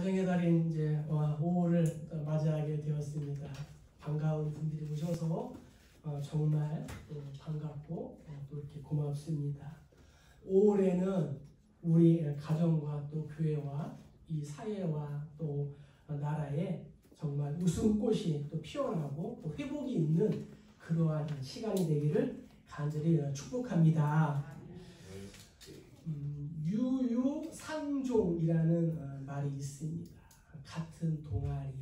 가정의 달인 이제 5월을 맞이하게 되었습니다. 반가운 분들이 오셔서 정말 반갑고 또 이렇게 고맙습니다. 5월에는 우리 가정과 또 교회와 이 사회와 또 나라에 정말 웃음꽃이 또 피어나고 또 회복이 있는 그러한 시간이 되기를 간절히 축복합니다. 유유상종이라는 말이 있습니다. 같은 동아리,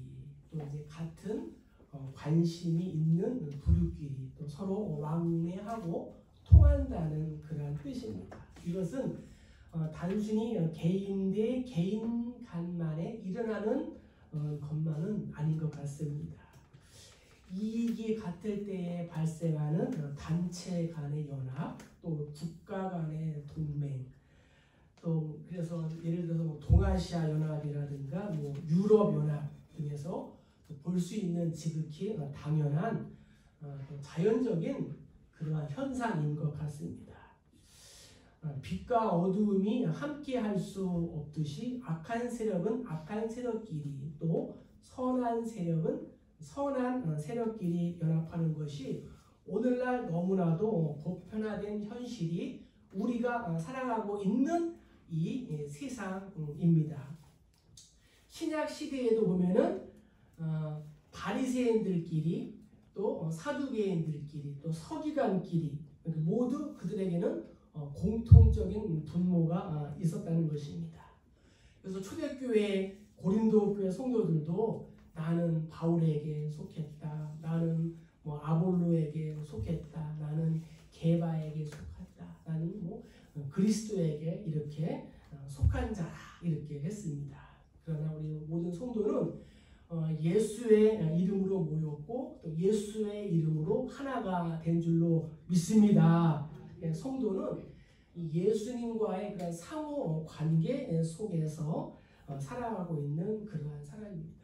또 이제 같은 관심이 있는 부류끼리 또 서로 왕래하고 통한다는 그러한 뜻입니다. 이것은 단순히 개인 대 개인 간만에 일어나는 것만은 아닌 것 같습니다. 이익이 같을 때에 발생하는 단체 간의 연합, 또 국가 간의 동맹, 또 그래서 예를 들어서 동아시아 연합이라든가 유럽 연합 등에서 볼 수 있는 지극히 당연한 자연적인 그러한 현상인 것 같습니다. 빛과 어두움이 함께 할 수 없듯이 악한 세력은 악한 세력끼리, 또 선한 세력은 선한 세력끼리 연합하는 것이 오늘날 너무나도 보편화된 현실이 우리가 살아가고 있는 이 세상입니다. 신약 시대에도 보면은 바리새인들끼리, 또 사두개인들끼리, 또 서기관끼리 모두 그들에게는 공통적인 분모가 있었다는 것입니다. 그래서 초대교회 고린도 교회 성도들도 나는 바울에게 속했다, 나는 아볼로에게 속했다, 나는 게바에게 속했다, 나는 그리스도에게 이렇게 속한 자라 이렇게 했습니다. 그러나 우리 모든 성도는 예수의 이름으로 모였고 또 예수의 이름으로 하나가 된 줄로 믿습니다. 성도는 예수님과의 그런 상호 관계 속에서 살아가고 있는 그러한 사람입니다.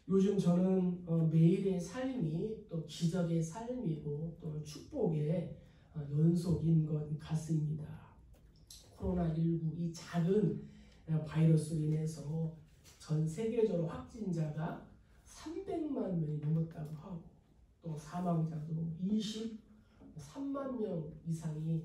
요즘 저는 매일의 삶이 또 기적의 삶이고 또 축복의 연속인 것 같습니다. 코로나19 이 작은 바이러스로 인해서 전 세계적으로 확진자가 300만 명이 넘었다고 하고 또 사망자도 23만 명 이상이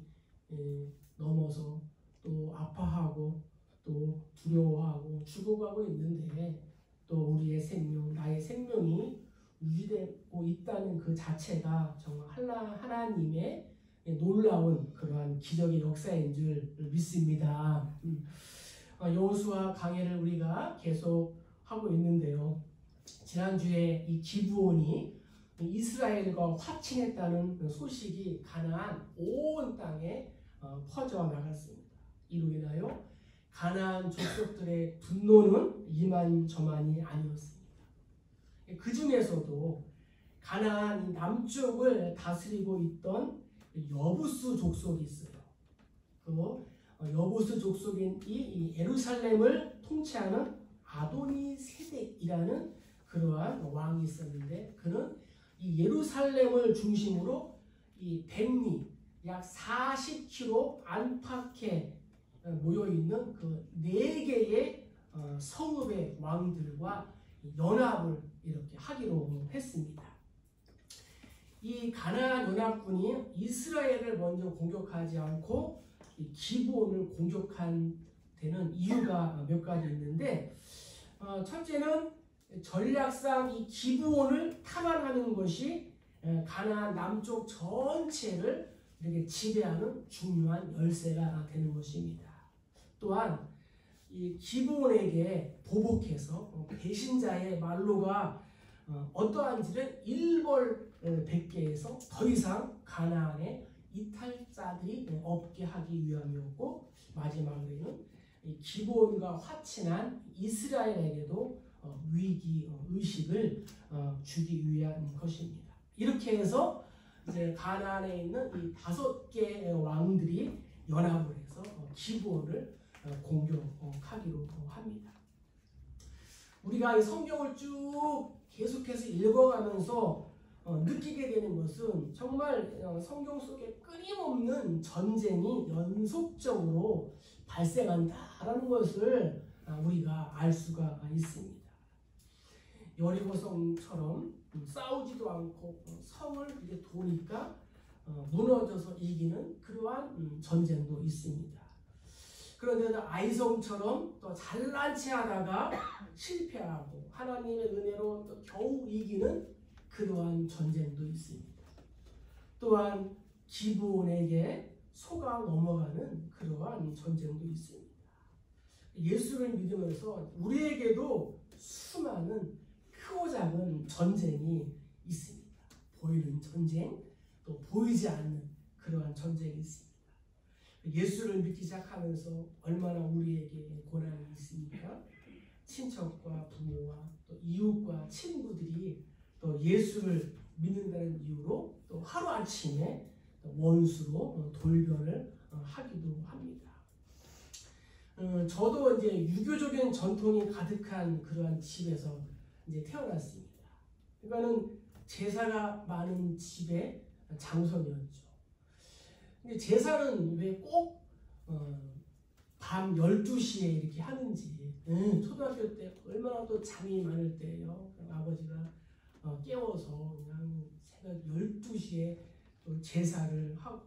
넘어서 또 아파하고 또 두려워하고 죽어가고 있는데 또 우리의 생명, 나의 생명이 유지되고 있다는 그 자체가 정말 하나님의 놀라운 그러한 기적의 역사인 줄 믿습니다. 여호수아 강해를 우리가 계속 하고 있는데요. 지난주에 이 기브온이 이스라엘과 화친했다는 소식이 가나안 온 땅에 퍼져나갔습니다. 이로 인하여 가나안 족속들의 분노는 이만저만이 아니었습니다. 그 중에서도 가나안 남쪽을 다스리고 있던 여부스 족속이 있어요. 그 여부스 족속인 이 예루살렘을 통치하는 아도니세덱이라는 그러한 왕이 있었는데 그는 이 예루살렘을 중심으로 이 백리 약 40km 안팎에 모여 있는 그 4개의 성읍의 왕들과 연합을 이렇게 하기로 했습니다. 이 가나안 연합군이 이스라엘을 먼저 공격하지 않고 이 기브온을 공격한 데는 이유가 몇 가지 있는데 첫째는 전략상 이 기브온을 탐안하는 것이 가나안 남쪽 전체를 이렇게 지배하는 중요한 열쇠가 되는 것입니다. 또한 이 기브온에게 보복해서 배신자의 말로가 어떠한지를 일벌백계해서 더 이상 가나안에 이탈자들이 없게 하기 위함이었고 마지막으로는 이 기브온과 화친한 이스라엘에게도 위기 의식을 주기 위한 것입니다. 이렇게 해서 이제 가나안에 있는 이 5개의 왕들이 연합을 해서 기브온을 공격하기로 합니다. 우리가 이 성경을 쭉 계속해서 읽어가면서 느끼게 되는 것은 정말 성경 속에 끊임없는 전쟁이 연속적으로 발생한다라는 것을 우리가 알 수가 있습니다. 여리고성처럼 싸우지도 않고 성을 이렇게 도니까 무너져서 이기는 그러한 전쟁도 있습니다. 그런데 아이성처럼 또 잘난 체 하다가 실패하고 하나님의 은혜로 또 겨우 이기는 그러한 전쟁도 있습니다. 또한 기브온에게 속아 넘어가는 그러한 전쟁도 있습니다. 예수를 믿으면서 우리에게도 수많은 크고 작은 전쟁이 있습니다. 보이는 전쟁, 또 보이지 않는 그러한 전쟁이 있습니다. 예수를 믿기 시작하면서 얼마나 우리에게 고난이 있습니까? 친척과 부모와 또 이웃과 친구들이 또 예수를 믿는다는 이유로 또 하루아침에 원수로 돌변을 하기도 합니다. 저도 이제 유교적인 전통이 가득한 그러한 집에서 이제 태어났습니다. 그러니까는 제사가 많은 집의 장손이었죠. 근데 제사는 왜 꼭 밤 12시에 이렇게 하는지, 초등학교 때 얼마나 또 잠이 많을 때예요. 아버지가 깨워서 그냥 새벽 12시에 또 제사를 하고,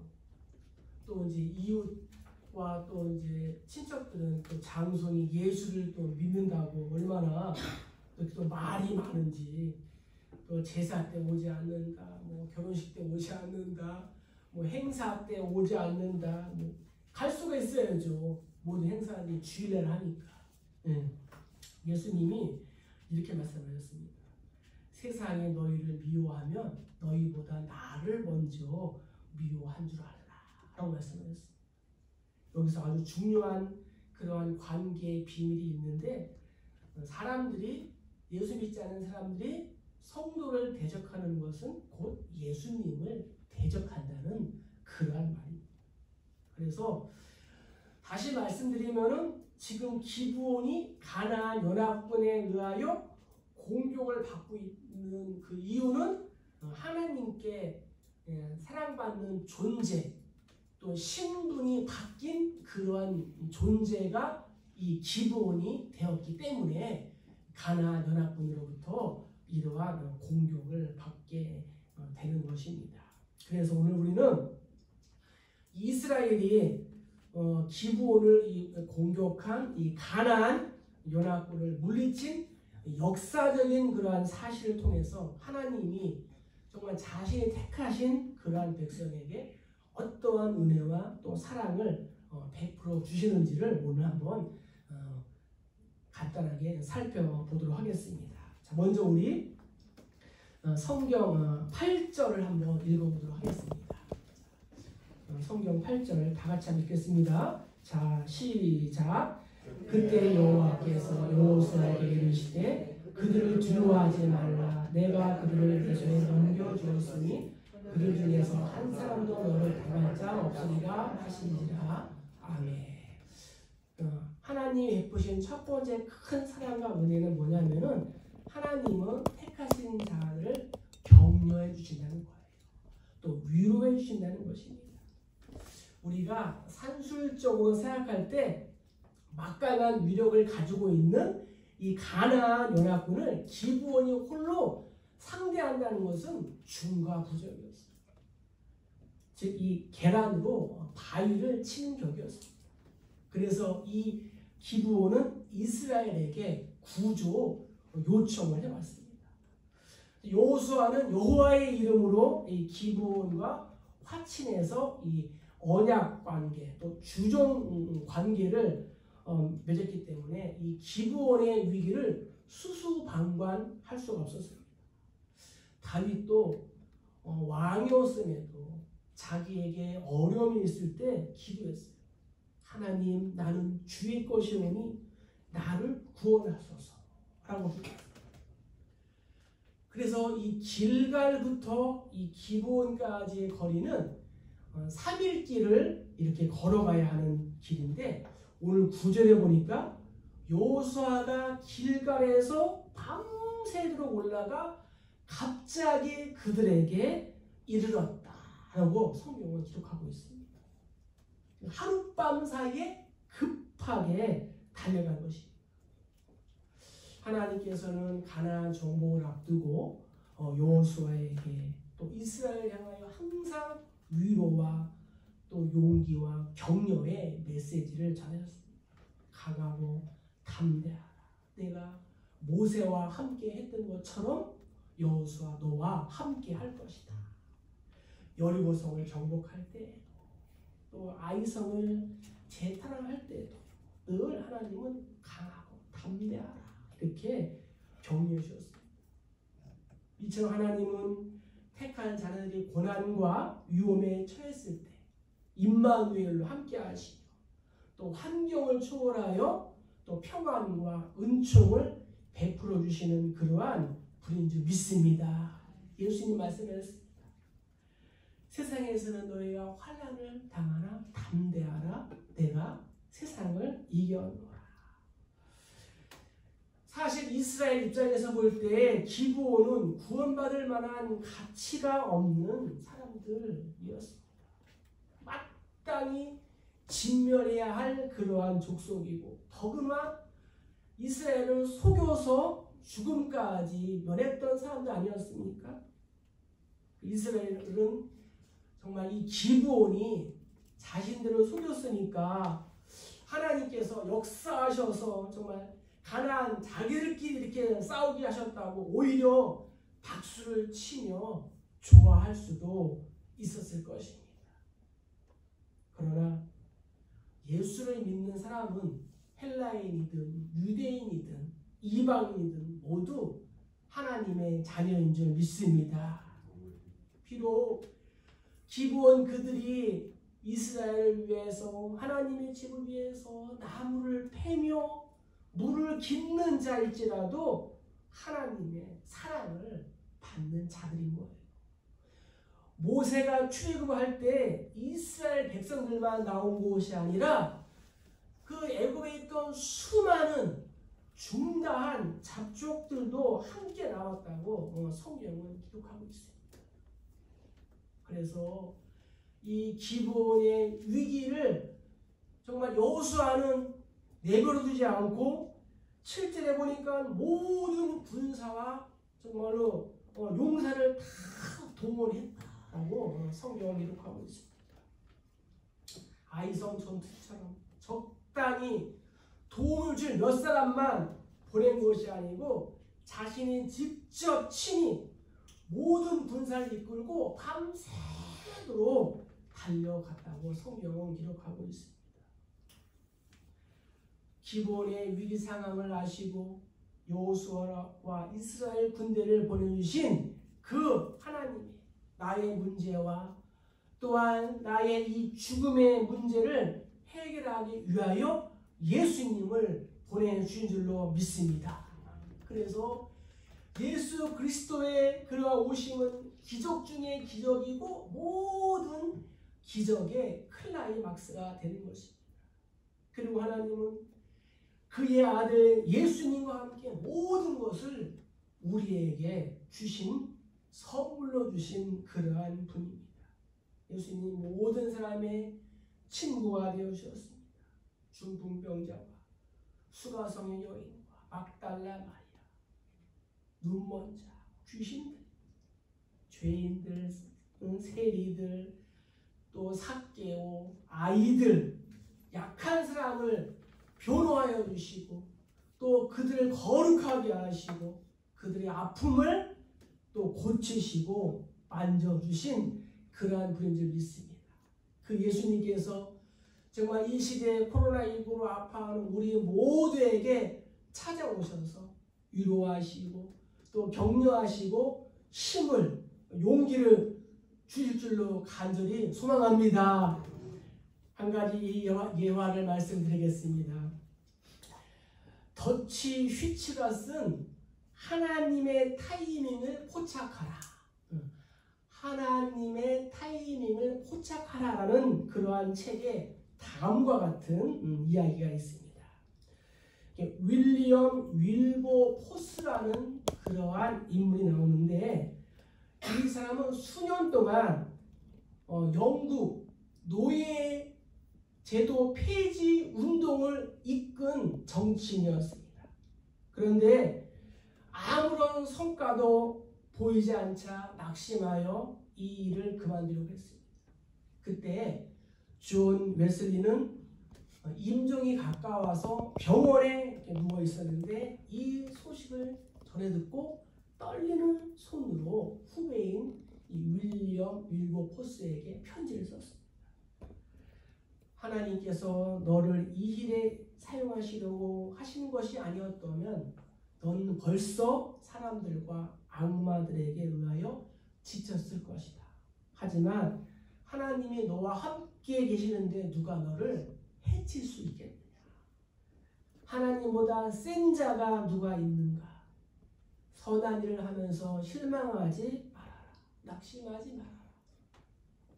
또 이제 이웃과 또 이제 친척들은 또 장손이 예수를 또 믿는다고 얼마나 또 말이 많은지, 또 제사 때 오지 않는다, 뭐 결혼식 때 오지 않는다, 뭐 행사 때 오지 않는다, 뭐 갈 수가 있어야죠. 모든 행사들이 주일날 하니까. 예수님이 이렇게 말씀하셨습니다. 세상에 너희를 미워하면 너희보다 나를 먼저 미워한 줄 알라 라고 말씀하셨습니다. 여기서 아주 중요한 그러한 관계의 비밀이 있는데, 사람들이, 예수 믿지 않는 사람들이 성도를 대적하는 것은 곧 예수님을 대적한다는 그러한 말입니다. 그래서 다시 말씀드리면은 지금 기브온이 가나안 연합군에 의하여 공격을 받고 있는 그 이유는 하나님께 사랑받는 존재, 또 신분이 바뀐 그러한 존재가 이 기브온이 되었기 때문에 가나안 연합군으로부터 이러한 공격을 받게 되는 것입니다. 그래서 오늘 우리는 이스라엘이 기브온을 공격한 이 가나안 연합군을 물리친 역사적인 그러한 사실을 통해서 하나님이 정말 자신이 택하신 그러한 백성에게 어떠한 은혜와 또 사랑을 베풀어 주시는지를 오늘 한번 간단하게 살펴보도록 하겠습니다. 자, 먼저 우리 성경 8절을 한번 읽어보도록 하겠습니다. 성경 8절 다 같이 한번 읽겠습니다. 자, 시작. 그때 여호와께서 여호수아에게 이르시되 그들을 두려워하지 말라. 내가 그들을 내 손에 넘겨주었으니 그들 중에서 한 사람도 너를 당할 자 없으리라 하시니라. 아멘. 하나님이 베푸신 첫 번째 큰 사랑과 은혜는 뭐냐면은 하나님은 택하신 자를 격려해 주신다는 거예요. 또 위로해 주신다는 것입니다. 우리가 산술적으로 생각할 때 막강한 위력을 가지고 있는 이 가나안 연합군을 기브온이 홀로 상대한다는 것은 중과부적이었습니다. 즉 이 계란으로 바위를 치는 격이었습니다. 그래서 이 기브온은 이스라엘에게 구조 요청을 해왔습니다. 여호수아는 여호와의 이름으로 이 기브온과 화친해서 이 언약 관계 또 주종 관계를 맺었기 때문에 이 기브온의 위기를 수수방관할 수가 없었습니다. 다윗도 왕이었음에도 자기에게 어려움이 있을 때 기도했어요. 하나님, 나는 주의 것이오니 나를 구원하소서 라고 했습니다. 그래서 이 길갈부터 이 기브온까지의 거리는 3일 길을 이렇게 걸어가야 하는 길인데, 오늘 9절에 보니까 여호수아가 길갈에서 밤새도록 올라가 갑자기 그들에게 이르렀다라고 성경은 기록하고 있습니다. 하룻밤 사이에 급하게 달려간 것입니다. 하나님께서는 가나안 정복을 앞두고 여호수아에게 또 이스라엘 향하여 항상 위로와 또 용기와 격려의 메시지를 전하셨습니다. 강하고 담대하라. 내가 모세와 함께 했던 것처럼 여호수아 너와 함께 할 것이다. 여리고성을 정복할 때에도 또 아이성을 재탈환할 때에도 늘 하나님은 강하고 담대하라 이렇게 격려해 주셨습니다. 이처럼 하나님은 택한 자녀들이 고난과 위험에 처했을 때 임마누엘로 함께 하시며 또 환경을 초월하여 또 평안과 은총을 베풀어 주시는 그러한 분인 줄 믿습니다. 예수님 말씀하셨습니다. 세상에서는 너희가 환난을 당하나 담대하라. 내가 세상을 이겨노라. 사실 이스라엘 입장에서 볼 때 기브온은 구원받을 만한 가치가 없는 사람들이었습니다. 마땅히 진멸해야 할 그러한 족속이고 더구나 이스라엘을 속여서 죽음까지 면했던 사람도 아니었습니까? 이스라엘은 정말 이 기브온이 자신들을 속였으니까 하나님께서 역사하셔서 정말 가나안 자기들끼리 이렇게 싸우게 하셨다고 오히려 박수를 치며 좋아할 수도 있었을 것입니다. 그러나 예수를 믿는 사람은 헬라인이든 유대인이든 이방인이든 모두 하나님의 자녀인 줄 믿습니다. 비록 기브온 그들이 이스라엘을 위해서 하나님의 집을 위해서 나무를 패며 물을 깃는 자일지라도 하나님의 사랑을 받는 자들인 거예요. 모세가 출애굽할 때 이스라엘 백성들만 나온 곳이 아니라 그 애굽에 있던 수많은 중다한 잡족들도 함께 나왔다고 성경은 기록하고 있습니다. 그래서 이 기브온의 위기를 정말 여호수아는 내버려두지 않고 7절에 보니까 모든 군사와 정말로 용사를 다 동원했다고 성경을 기록하고 있습니다. 아이성 전투처럼 적당히 도움을 줄 몇 사람만 보낸 것이 아니고 자신이 직접 친히 모든 군사를 이끌고 밤새도록 달려갔다고 성경은 기록하고 있습니다. 기브온의 위기 상황을 아시고 여호수아와 이스라엘 군대를 보내주신 그 하나님이 나의 문제와 또한 나의 이 죽음의 문제를 해결하기 위하여 예수님을 보내주신 줄로 믿습니다. 그래서 예수 그리스도의 그러한 오심은 기적 중에 기적이고 모든 기적의 클라이막스가 되는 것입니다. 그리고 하나님은 그의 아들 예수님과 함께 모든 것을 우리에게 주신 선물로 주신 그러한 분입니다. 예수님 모든 사람의 친구가 되어 주셨습니다. 중풍병자와 수가성의 여인과 막달라 마리아, 눈먼 자, 귀신들, 죄인들, 세리들, 또 삭개오, 아이들, 약한 사람을 변호하여 주시고 또 그들을 거룩하게 하시고 그들의 아픔을 또 고치시고 만져주신 그러한 분인 줄 믿습니다. 그 예수님께서 정말 이 시대에 코로나19로 아파하는 우리 모두에게 찾아오셔서 위로하시고 또 격려하시고 힘을 용기를 주실 줄로 간절히 소망합니다. 한 가지 예화를 말씀드리겠습니다. 더치 휘츠가 쓴 하나님의 타이밍을 포착하라. 하나님의 타이밍을 포착하라라는 그러한 책에 다음과 같은 이야기가 있습니다. 윌리엄 윌보 포스라는 그러한 인물이 나오는데 이 사람은 수년 동안 영국 노예 제도 폐지 운동을 이끈 정치인이었습니다. 그런데 아무런 성과도 보이지 않자 낙심하여 이 일을 그만두려고 했습니다. 그때 존 웨슬리는 임종이 가까워서 병원에 누워 있었는데 이 소식을 전해 듣고 떨리는 손으로 후배인 이 윌리엄 윌버포스에게 편지를 썼습니다. 하나님께서 너를 이 일에 사용하시려고 하신 것이 아니었다면 넌 벌써 사람들과 악마들에게 의하여 지쳤을 것이다. 하지만 하나님이 너와 함께 계시는데 누가 너를 해칠 수 있겠느냐. 하나님보다 센 자가 누가 있는가. 선한 일을 하면서 실망하지 말아라. 낙심하지 말아라.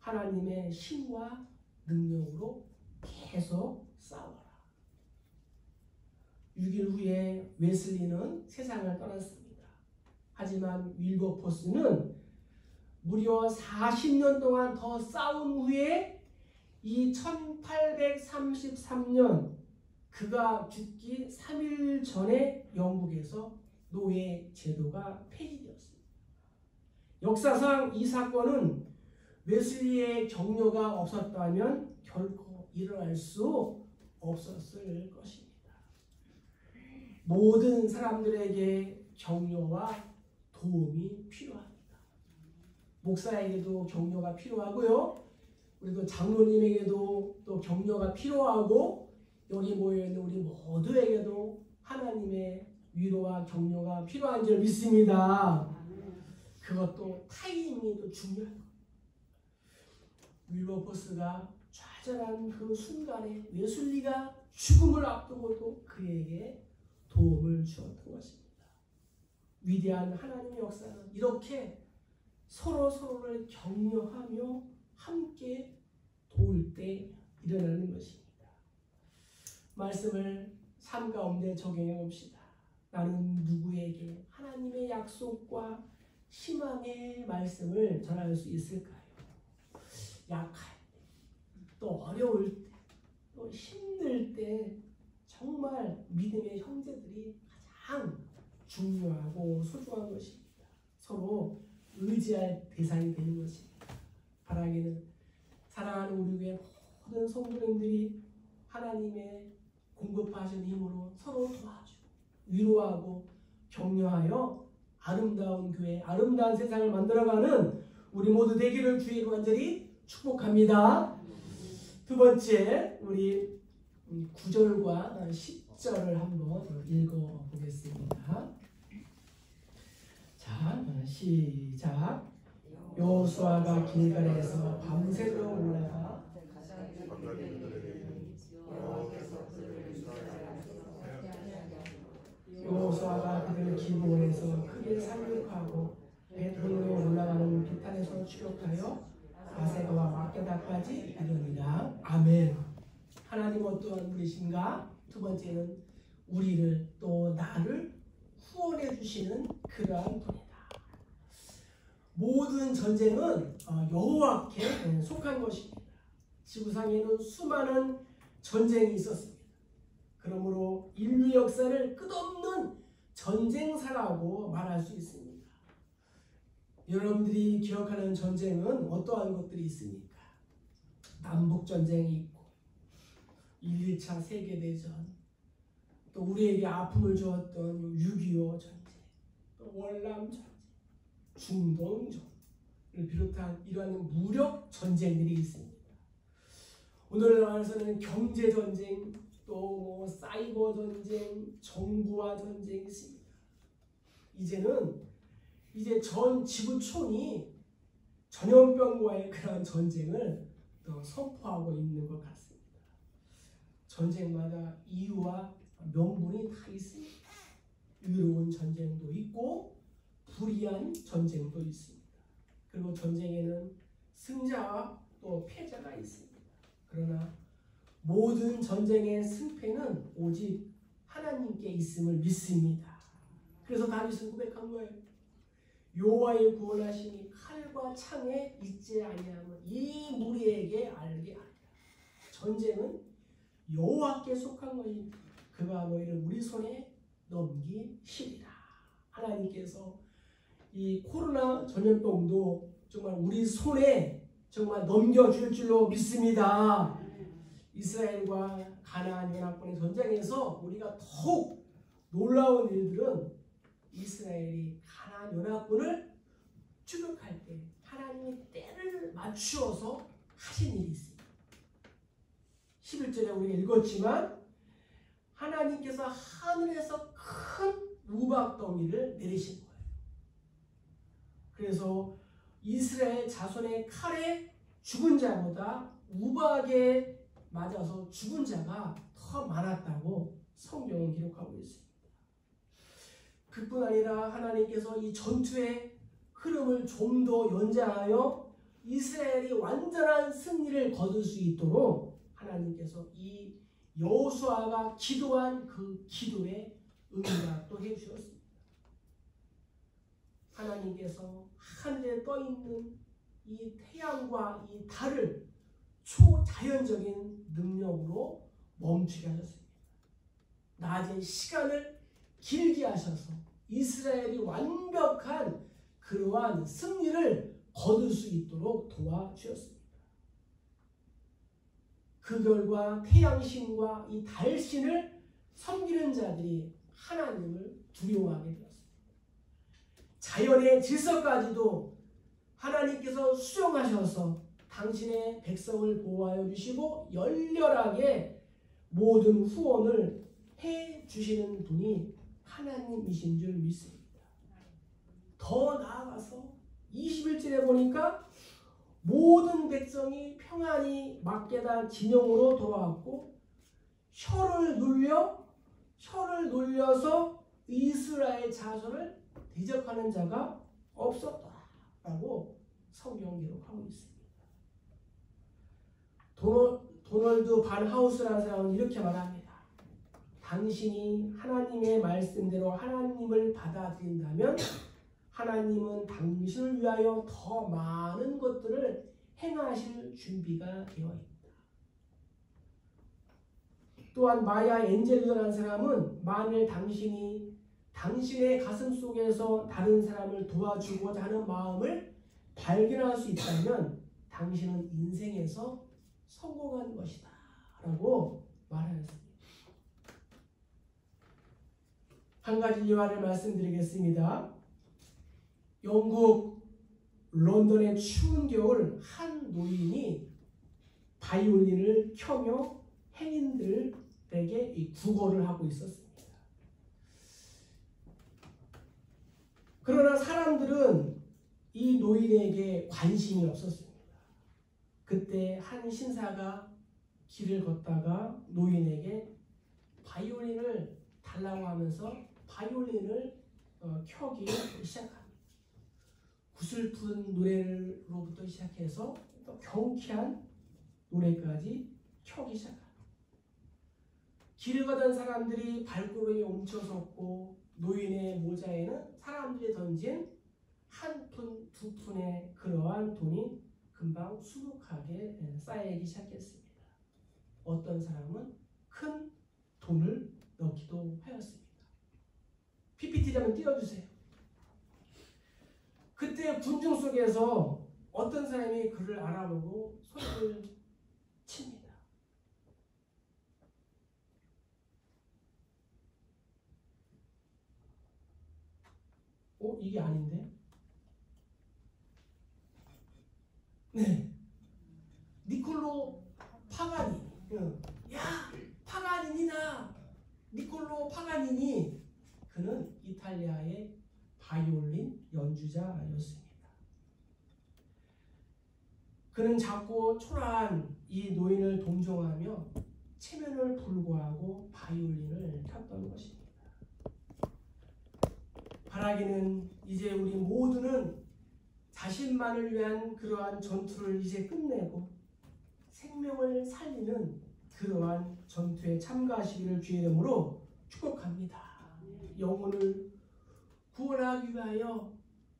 하나님의 힘과 능력으로 계속 싸워라. 6일 후에 웨슬리는 세상을 떠났습니다. 하지만 윌버포스는 무려 40년 동안 더 싸운 후에 이 1833년 그가 죽기 3일 전에 영국에서 노예 제도가 폐지되었습니다. 역사상 이 사건은 웨슬리의 격려가 없었다면 결코 일어날 수 없었을 것입니다. 모든 사람들에게 격려와 도움이 필요합니다. 목사에게도 격려가 필요하고요. 우리도 장로님에게도 또 격려가 필요하고 여기 모여있는 우리 모두에게도 하나님의 위로와 격려가 필요한 줄 믿습니다. 그것도 타이밍도 중요합니다. 윌버포스가 좌절한 그 순간에 웨슬리가 죽음을 앞두고도 그에게 도움을 주었던 것입니다. 위대한 하나님의 역사는 이렇게 서로를 격려하며 함께 도울 때 일어나는 것입니다. 말씀을 삶 가운데 적용해 봅시다. 나는 누구에게 하나님의 약속과 희망의 말씀을 전할 수 있을까요? 약할 때, 또 어려울 때, 또 힘들 때 정말 믿음의 형제들이 가장 중요하고 소중한 것입니다. 서로 의지할 대상이 되는 것입니다. 바라기는 사랑하는 우리 교회 모든 성도님들이 하나님의 공급하신 힘으로 서로 도와주고 위로하고 격려하여 아름다운 교회, 아름다운 세상을 만들어가는 우리 모두 되기를 주의 간절히 축복합니다. 두 번째, 우리 9절과 10절을 한번 읽어보겠습니다. 자, 시작. 여호수아가 길갈에서 밤새도록 올라가 여호수아가 그들을 기브온에서 크게 상륙하고 베들로 올라가는 비탄에서 추격하여 아세가와 마케다까지 이르니라. 아멘. 하나님 어떠한 분이신가? 두 번째는 우리를 또 나를 후원해 주시는 그러한 분이다. 모든 전쟁은 여호와께 속한 것입니다. 지구상에는 수많은 전쟁이 있었습니다. 그러므로 인류 역사를 끝없는 전쟁사라고 말할 수 있습니다. 여러분들이 기억하는 전쟁은 어떠한 것들이 있습니까? 남북전쟁이 있고 1, 2차 세계대전, 또 우리에게 아픔을 주었던 6.25 전쟁, 또 월남 전쟁, 중동전을 비롯한 이러한 무력 전쟁들이 있습니다. 오늘날에서는 경제전쟁, 또 사이버 전쟁, 정부와 전쟁이 있습니다. 이제 전 지구촌이 전염병과의 그런 전쟁을 또 선포하고 있는 것 같습니다. 전쟁마다 이유와 명분이 다 있습니다. 의로운 전쟁도 있고 불의한 전쟁도 있습니다. 그리고 전쟁에는 승자와 또 패자가 있습니다. 그러나 모든 전쟁의 승패는 오직 하나님께 있음을 믿습니다. 그래서 다윗은 고백한 거예요. 여호와의 구원하심이 칼과 창에 있지 아니하면 이 무리에게 알게 하리라. 전쟁은 여호와께 속한 것입니다. 그가 너희를 우리 손에 넘기시리라. 하나님께서 이 코로나 전염병도 정말 우리 손에 정말 넘겨줄 줄로 믿습니다. 이스라엘과 가나안 연합군의 전쟁에서 우리가 더욱 놀라운 일들은 이스라엘이 가나안 연합군을 추격할 때 하나님이 때를 맞추어서 하신 일이 있습니다. 11절에 우리가 읽었지만 하나님께서 하늘에서 큰 우박덩이를 내리신 거예요. 그래서 이스라엘 자손의 칼에 죽은 자보다 우박에 맞아서 죽은 자가 더 많았다고 성경은 기록하고 있습니다. 그뿐 아니라 하나님께서 이 전투의 흐름을 좀 더 연장하여 이스라엘이 완전한 승리를 거둘 수 있도록 하나님께서 이 여호수아가 기도한 그 기도에 응답도 해주셨습니다. 하나님께서 하늘에 떠있는 이 태양과 이 달을 초자연적인 능력으로 멈추게 하셨습니다. 낮에 시간을 길게 하셔서 이스라엘이 완벽한 그러한 승리를 거둘 수 있도록 도와주셨습니다. 그 결과 태양신과 이 달신을 섬기는 자들이 하나님을 두려워하게 되었습니다. 자연의 질서까지도 하나님께서 수용하셔서 당신의 백성을 보호하여 주시고 열렬하게 모든 후원을 해 주시는 분이 하나님이신 줄 믿습니다. 더 나아가서 21절에 보니까 모든 백성이 평안히 막게다 진영으로 돌아왔고 혀를 눌려서 이스라엘 자손을 대적하는 자가 없었다라고 성경 기록하고 있습니다. 도널드 반 하우스라는 사람은 이렇게 말합니다. 당신이 하나님의 말씀대로 하나님을 받아들인다면 하나님은 당신을 위하여 더 많은 것들을 행하실 준비가 되어 있다. 또한 마야 엔젤리오라는 사람은 만일 당신이 당신의 가슴 속에서 다른 사람을 도와주고자 하는 마음을 발견할 수 있다면 당신은 인생에서 성공한 것이다 라고 말하였습니다. 한 가지 일화를 말씀드리겠습니다. 영국 런던의 추운 겨울 한 노인이 바이올린을 켜며 행인들에게 구걸을 하고 있었습니다. 그러나 사람들은 이 노인에게 관심이 없었습니다. 그때 한 신사가 길을 걷다가 노인에게 바이올린을 달라고 하면서 바이올린을 켜기 시작합니다. 구슬픈 노래로부터 시작해서 또 경쾌한 노래까지 켜기 시작합니다. 길을 걷던 사람들이 발걸음이 멈춰섰고 노인의 모자에는 사람들이 던진 한 푼, 두 푼의 그러한 돈이 금방 수북하게 쌓이기 시작했습니다. 어떤 사람은 큰 돈을 넣기도 하였습니다. PPT를 한번 띄워주세요. 그때 군중 속에서 어떤 사람이 그를 알아보고 소리를 칩니다. 이게 아닌데? 네. 니콜로 파가니. 야, 파가니니다. 니콜로 파가니니. 그는 이탈리아의 바이올린 연주자였습니다. 그는 작고 초라한 이 노인을 동정하며 체면을 불구하고 바이올린을 탔던 것입니다. 바라기는 이제 우리 모두는 자신만을 위한 그러한 전투를 이제 끝내고 생명을 살리는 그러한 전투에 참가하시기를 주의 이름으로 축복합니다. 영혼을 구원하기 위하여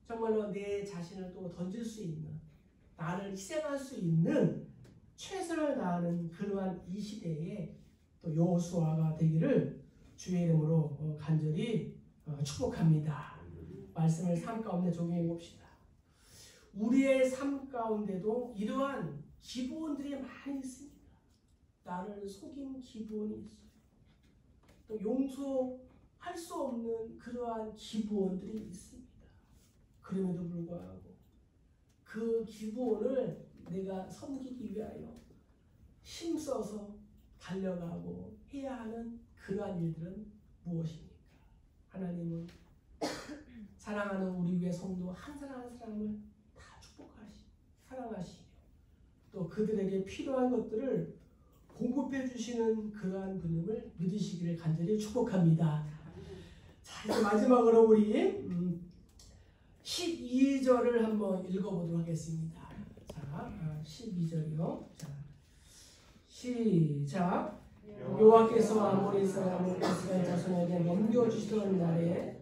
정말로 내 자신을 또 던질 수 있는, 나를 희생할 수 있는 최선을 다하는 그러한 이 시대에 또 여호수아가 되기를 주의 이름으로 간절히 축복합니다. 말씀을 삶 가운데 적용해 봅시다. 우리의 삶 가운데도 이러한 기본들이 많이 있습니다. 나를 속인 기본이 있어요. 또 용서할 수 없는 그러한 기본들이 있습니다. 그럼에도 불구하고 그 기본을 내가 섬기기 위하여 힘써서 달려가고 해야 하는 그러한 일들은 무엇입니까? 하나님은 사랑하는 우리 위의 성도 한 사람 한 사람을 다 사랑하시며 또 그들에게 필요한 것들을 공급해 주시는 그러한 분임을 믿으시기를 간절히 축복합니다. 자, 이제 마지막으로 우리 12절을 한번 읽어보도록 하겠습니다. 자, 12절이요. 자, 시작. 여호와께서 아모리 사람을 이스라엘 자손에게 넘겨주시던 날에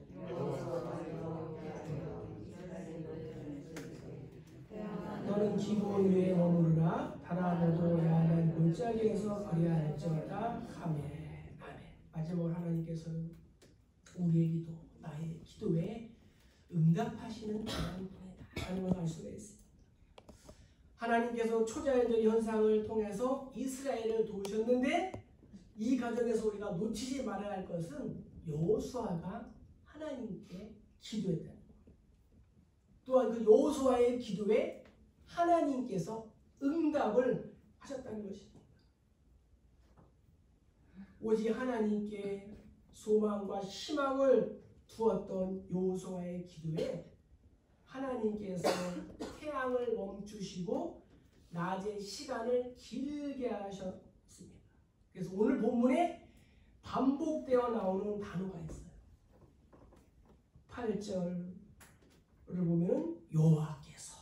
너는 기브온 위에 머무르라. 바라보도 야한 골짜기에서 그리할지어다. 아멘. 아멘. 마지막으로 하나님께서는 우리의 기도, 나의 기도에 응답하시는 하나님 분이다 라는 걸 알 수가 있습니다. 하나님께서 초자연적 현상을 통해서 이스라엘을 도우셨는데 이 과정에서 우리가 놓치지 말아야 할 것은 여호수아가 하나님께 기도했다는 것. 또한 그 여호수아의 기도에 하나님께서 응답을 하셨다는 것입니다. 오직 하나님께 소망과 희망을 두었던 여호수아의 기도에 하나님께서 태양을 멈추시고 낮의 시간을 길게 하셨습니다. 그래서 오늘 본문에 반복되어 나오는 단어가 있어요. 8절을 보면 여호와께서,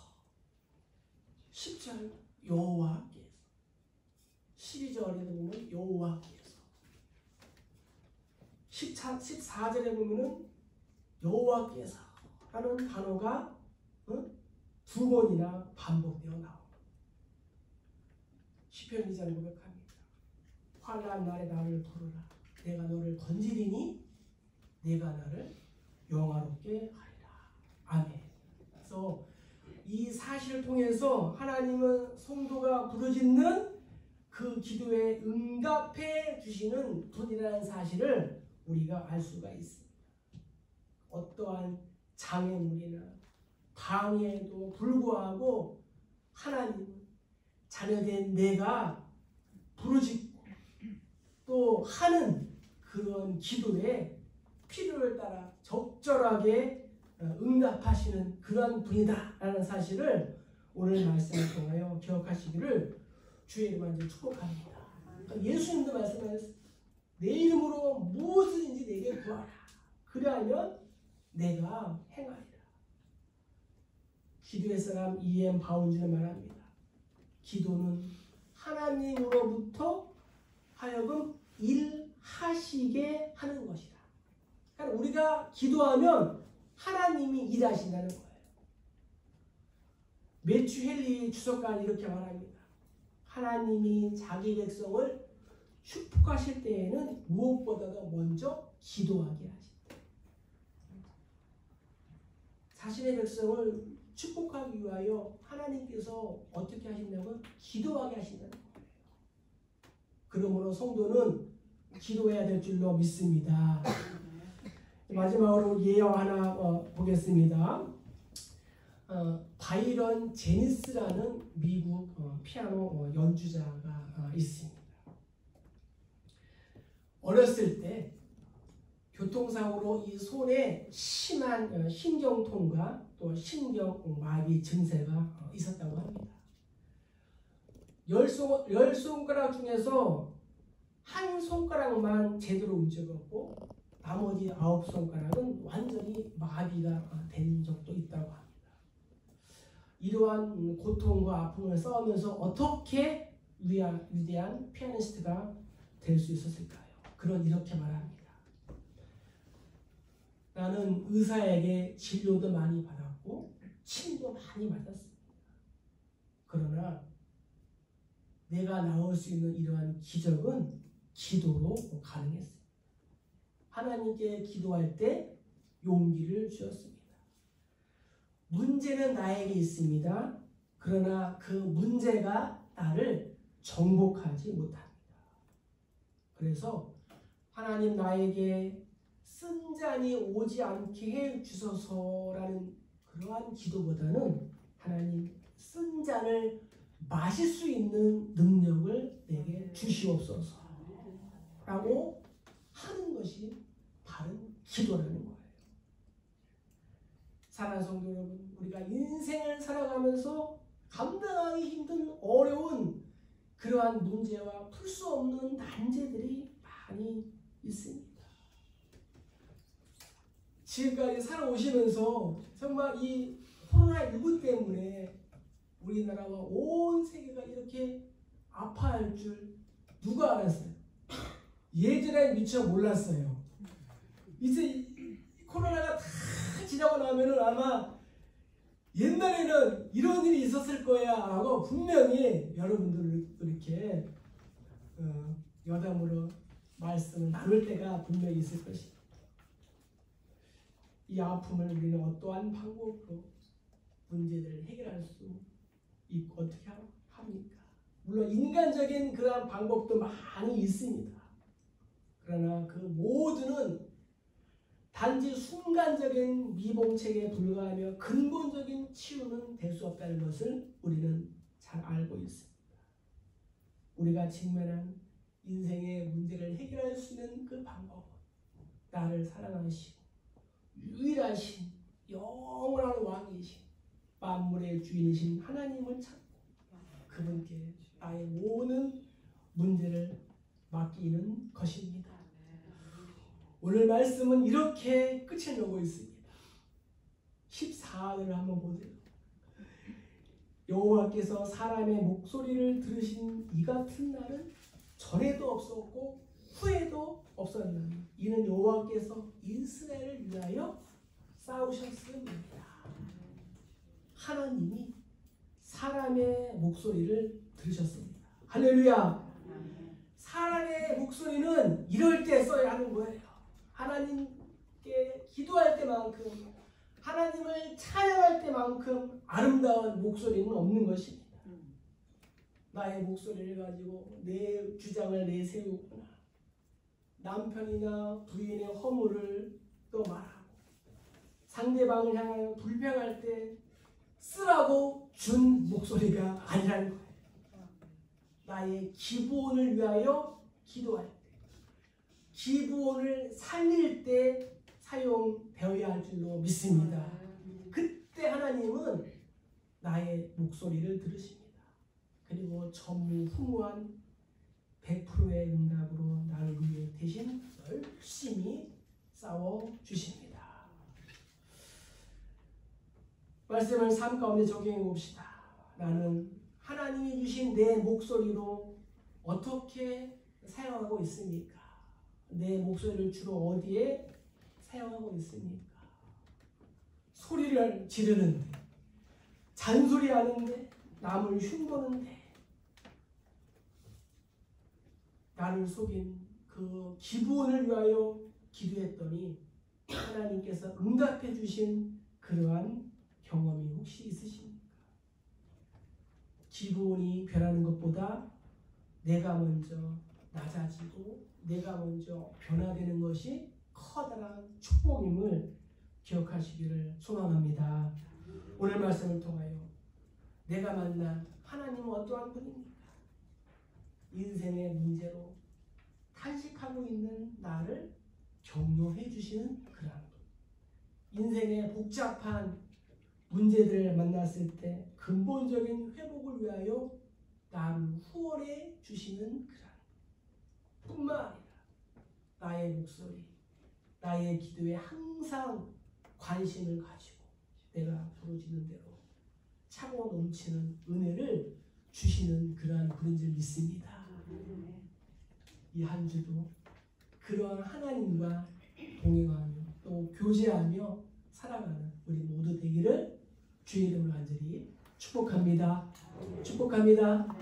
10절 여호와께서, 12절에도 보면 여호와께서, 14절에 보면은 여호와께서 하는 단어가 두 번이나 반복되어 나옵니다. 시편 2장 고백합니다. 환난 날에 나를 부르라. 내가 너를 건지리니 내가 나를 영화롭게 하리라. 아멘. 그래서 이 사실을 통해서 하나님은 성도가 부르짖는 그 기도에 응답해 주시는 분이라는 사실을 우리가 알 수가 있습니다. 어떠한 장애물이나 방해에도 불구하고 하나님은 자녀된 내가 부르짖고 또 하는 그런 기도에 필요를 따라 적절하게 응답하시는 그런 분이다라는 사실을 오늘 말씀을 통하여 기억하시기를 주의 이름으로 축복합니다. 그러니까 예수님도 말씀하셨어요. 내 이름으로 무엇이든지 내게 구하라. 그리하면 내가 행하리라. 기도의 사람 E.M. 바운즈는 말합니다. 기도는 하나님으로부터 하여금 일하시게 하는 것이다. 그러니까 우리가 기도하면 하나님이 일하신다는 거예요. 매튜 헨리 주석가는 이렇게 말합니다. 하나님이 자기 백성을 축복하실 때에는 무엇보다도 먼저 기도하게 하신다. 자신의 백성을 축복하기 위하여 하나님께서 어떻게 하신다면 기도하게 하신다는 거예요. 그러므로 성도는 기도해야 될 줄로 믿습니다. 마지막으로 예화 하나 보겠습니다. 바이런 제니스라는 미국 피아노 연주자가 있습니다. 어렸을 때 교통사고로 이 손에 심한 신경통과 또 신경마비 증세가 있었다고 합니다. 10손가락 중에서 한 손가락만 제대로 움직였고 나머지 9손가락은 완전히 마비가 된 적도 있다고 합니다. 이러한 고통과 아픔을 싸우면서 어떻게 위대한 피아니스트가 될 수 있었을까요? 그런 이렇게 말합니다. 나는 의사에게 진료도 많이 받았고 침도 많이 맞았습니다. 그러나 내가 나올 수 있는 이러한 기적은 기도로 가능했습니다. 하나님께 기도할 때 용기를 주었습니다. 문제는 나에게 있습니다. 그러나 그 문제가 나를 정복하지 못합니다. 그래서 하나님 나에게 쓴 잔이 오지 않게 해 주소서라는 그러한 기도보다는 하나님 쓴 잔을 마실 수 있는 능력을 내게 주시옵소서 라고 하는 것이 바른 기도라는 거예요. 사랑하는 성도 여러분, 우리가 인생을 살아가면서 감당하기 힘든 어려운 그러한 문제와 풀 수 없는 난제들이 많이 있습니다. 지금까지 살아오시면서 정말 이 코로나19 때문에 우리나라와 온 세계가 이렇게 아파할 줄 누가 알았어요? 예전에 미처 몰랐어요. 이제 코로나가 다 지나고 나면은 아마 옛날에는 이런 일이 있었을 거야 라고 분명히 여러분들 이렇게 여담으로 말씀을 나눌 때가 분명히 있을 것입니다. 이 아픔을 우리는 어떠한 방법으로 문제를 해결할 수 있고 어떻게 합니까? 물론 인간적인 그러한 방법도 많이 있습니다. 그러나 그 모두는 단지 순간적인 미봉책에 불과하며 근본적인 치유는 될 수 없다는 것을 우리는 잘 알고 있습니다. 우리가 직면한 인생의 문제를 해결할 수 있는 그 방법은 나를 사랑하시고 유일하신 영원한 왕이신 만물의 주인이신 하나님을 찾고 그분께 나의 모든 문제를 맡기는 것입니다. 오늘 말씀은 이렇게 끝을 내고 있습니다. 14절을 한번 보세요. 여호와께서 사람의 목소리를 들으신 이 같은 날은 전에도 없었고 후에도 없었나니 이는 여호와께서 이스라엘을 위하여 싸우셨습니다. 하나님이 사람의 목소리를 들으셨습니다. 할렐루야. 사람의 목소리는 이럴 때 써야 하는 거예요. 하나님께 기도할 때만큼 하나님을 찬양할 때만큼 아름다운 목소리는 없는 것입니다. 나의 목소리를 가지고 내 주장을 내세우거나 남편이나 부인의 허물을 또 말하고 상대방을 향하여 불평할 때 쓰라고 준 목소리가 아니라는 거예요. 나의 기부원을 위하여 기도할 때 기부원을 살릴 때 사용되어야 할 줄로 믿습니다. 그때 하나님은 나의 목소리를 들으십니다. 그리고 전무후무한 100%의 응답으로 나를 위해 대신 열심히 싸워주십니다. 말씀을 삶 가운데 적용해 봅시다. 나는 하나님이 주신 내 목소리로 어떻게 사용하고 있습니까? 내 목소리를 주로 어디에 사용하고 있습니까? 소리를 지르는데, 잔소리하는데, 남을 흉보는데, 나를 속인 그 기부원을 위하여 기도했더니 하나님께서 응답해 주신 그러한 경험이 혹시 있으십니까? 기부원이 변하는 것보다 내가 먼저 낮아지고 내가 먼저 변화되는 것이 커다란 축복임을 기억하시기를 소망합니다. 오늘 말씀을 통하여 내가 만난 하나님은 어떠한 분입니까? 인생의 문제로 탄식하고 있는 나를 격려해 주시는 그런 분. 인생의 복잡한 문제들을 만났을 때 근본적인 회복을 위하여 나를 후원해 주시는 그런 뿐만 아니라 나의 목소리, 나의 기도에 항상 관심을 가지고 내가 부르짖는 대로 차고 넘치는 은혜를 주시는 그러한 분인 줄 믿습니다. 이 한 주도 그러한 하나님과 동행하며 또 교제하며 살아가는 우리 모두 되기를 주의 이름으로 간절히 축복합니다. 축복합니다.